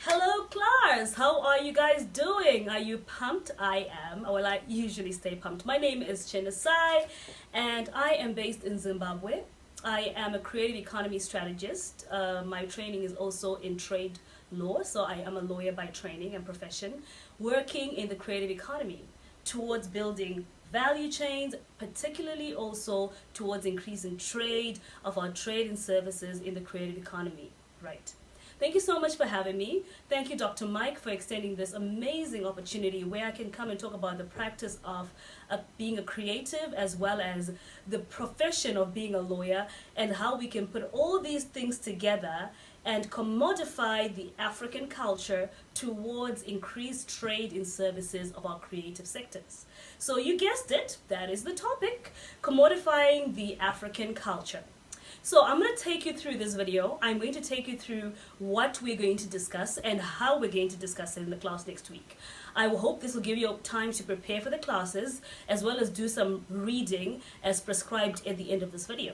Hello class, how are you guys doing? Are you pumped? I am. Well, I usually stay pumped. My name is Chenesai and I am based in Zimbabwe. I am a creative economy strategist. My training is also in trade law, so I am a lawyer by training and profession, working in the creative economy towards building value chains, particularly also towards increasing trade of our trade and services in the creative economy. Right. Thank you so much for having me. Thank you, Dr. Mike, for extending this amazing opportunity where I can come and talk about the practice of being a creative as well as the profession of being a lawyer and how we can put all these things together and commodify the African culture towards increased trade in services of our creative sectors. So you guessed it, that is the topic, commodifying the African culture. So I'm going to take you through this video. I'm going to take you through what we're going to discuss and how we're going to discuss it in the class next week. I will hope this will give you time to prepare for the classes as well as do some reading as prescribed at the end of this video.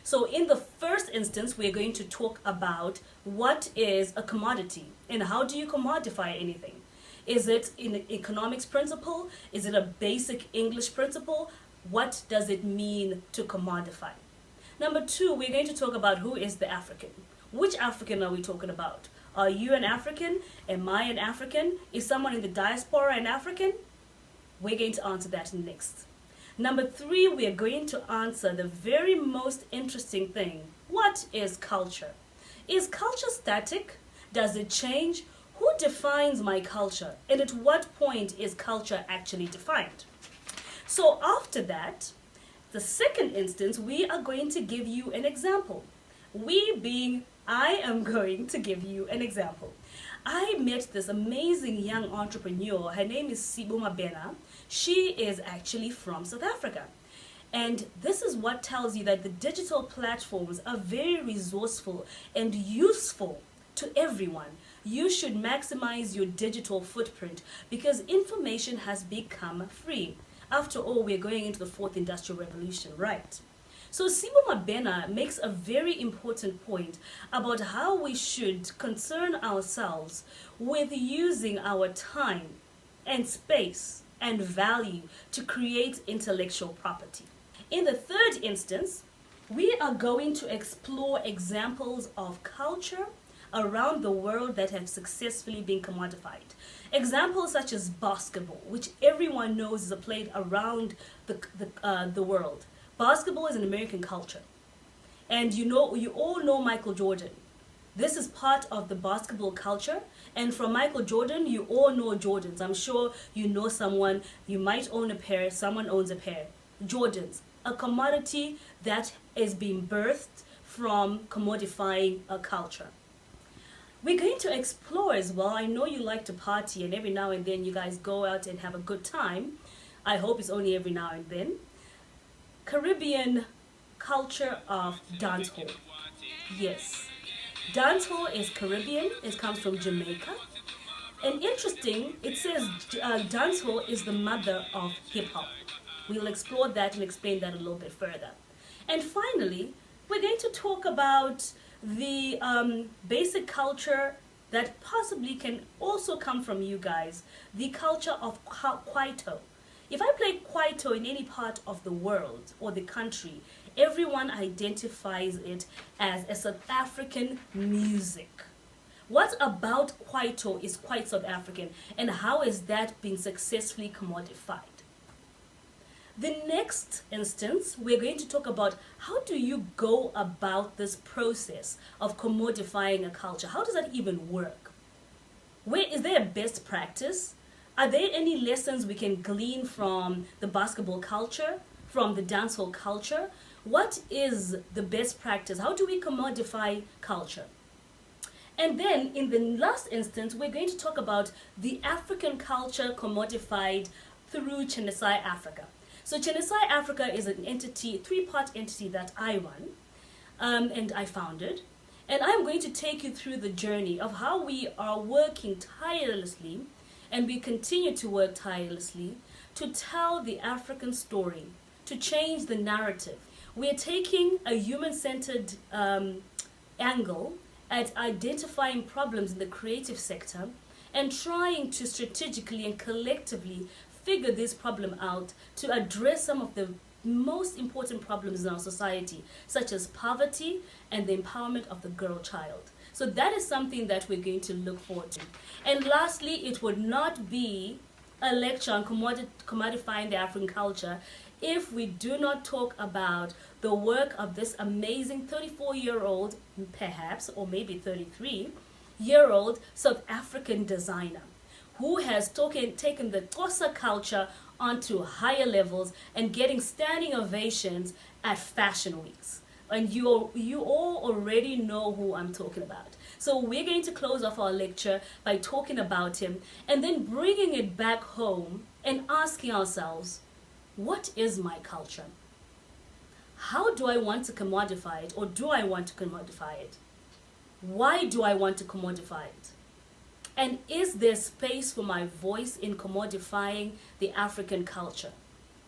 So in the first instance, we're going to talk about what is a commodity and how do you commodify anything. Is it an economics principle? Is it a basic English principle? What does it mean to commodify? Number two, we're going to talk about who is the African. Which African are we talking about? Are you an African? Am I an African? Is someone in the diaspora an African? We're going to answer that next. Number three, we're going to answer the very most interesting thing. What is culture? Is culture static? Does it change? Who defines my culture? And at what point is culture actually defined? So after that, the second instance, we are going to give you an example. I am going to give you an example. I met this amazing young entrepreneur. Her name is Sibuma Bena. She is actually from South Africa. And this is what tells you that the digital platforms are very resourceful and useful to everyone. You should maximize your digital footprint because information has become free. After all, we're going into the fourth industrial revolution, right? So Sibuma Bena makes a very important point about how we should concern ourselves with using our time and space and value to create intellectual property. In the third instance, we are going to explore examples of culture around the world that have successfully been commodified. Examples such as basketball, which everyone knows is played around the world. Basketball is an American culture. And you all know Michael Jordan. This is part of the basketball culture. And from Michael Jordan, you all know Jordans. I'm sure you know someone, you might own a pair, someone owns a pair. Jordans, a commodity that is being birthed from commodifying a culture. We're going to explore as well. I know you like to party and every now and then you guys go out and have a good time. I hope it's only every now and then. Caribbean culture of dancehall. Yes, dancehall is Caribbean. It comes from Jamaica. And interesting, it says dancehall is the mother of hip-hop. We'll explore that and explain that a little bit further. And finally, we're going to talk about the basic culture that possibly can also come from you guys, the culture of Kwaito. If I play Kwaito in any part of the world or the country, everyone identifies it as a South African music. What about Kwaito is quite South African, and how has that been successfully commodified? The next instance, we're going to talk about how do you go about this process of commodifying a culture? How does that even work? Is there a best practice? Are there any lessons we can glean from the basketball culture, from the dancehall culture? What is the best practice? How do we commodify culture? And then in the last instance, we're going to talk about the African culture commodified through Chenesai Africa. So Chenesai Africa is an entity, three-part entity that I run and I founded. And I'm going to take you through the journey of how we are working tirelessly, and we continue to work tirelessly, to tell the African story, to change the narrative. We are taking a human-centered angle at identifying problems in the creative sector and trying to strategically and collectively figure this problem out to address some of the most important problems in our society, such as poverty and the empowerment of the girl child. So that is something that we're going to look forward to. And lastly, it would not be a lecture on commodifying the African culture if we do not talk about the work of this amazing 34-year-old, perhaps, or maybe 33-year-old South African designer who has taken the Xhosa culture onto higher levels and getting standing ovations at fashion weeks. And you all already know who I'm talking about. So we're going to close off our lecture by talking about him and then bringing it back home and asking ourselves, what is my culture? How do I want to commodify it, or do I want to commodify it? Why do I want to commodify it? And is there space for my voice in commodifying the African culture?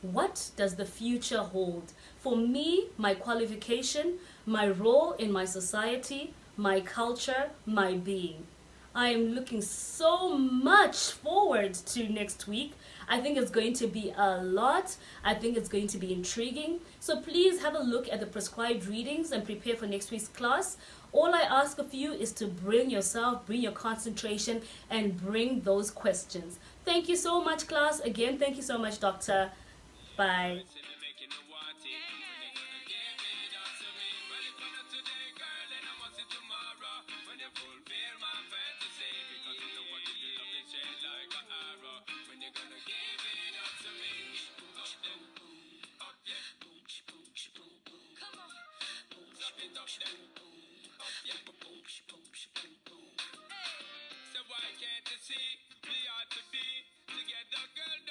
What does the future hold for me, my qualification, my role in my society, my culture, my being? I am looking so much forward to next week. I think it's going to be a lot. I think it's going to be intriguing. So please have a look at the prescribed readings and prepare for next week's class. All I ask of you is to bring yourself, bring your concentration, and bring those questions. Thank you so much, class. Again, thank you so much, Doctor. Bye. So why can't you see we ought to be together, girl?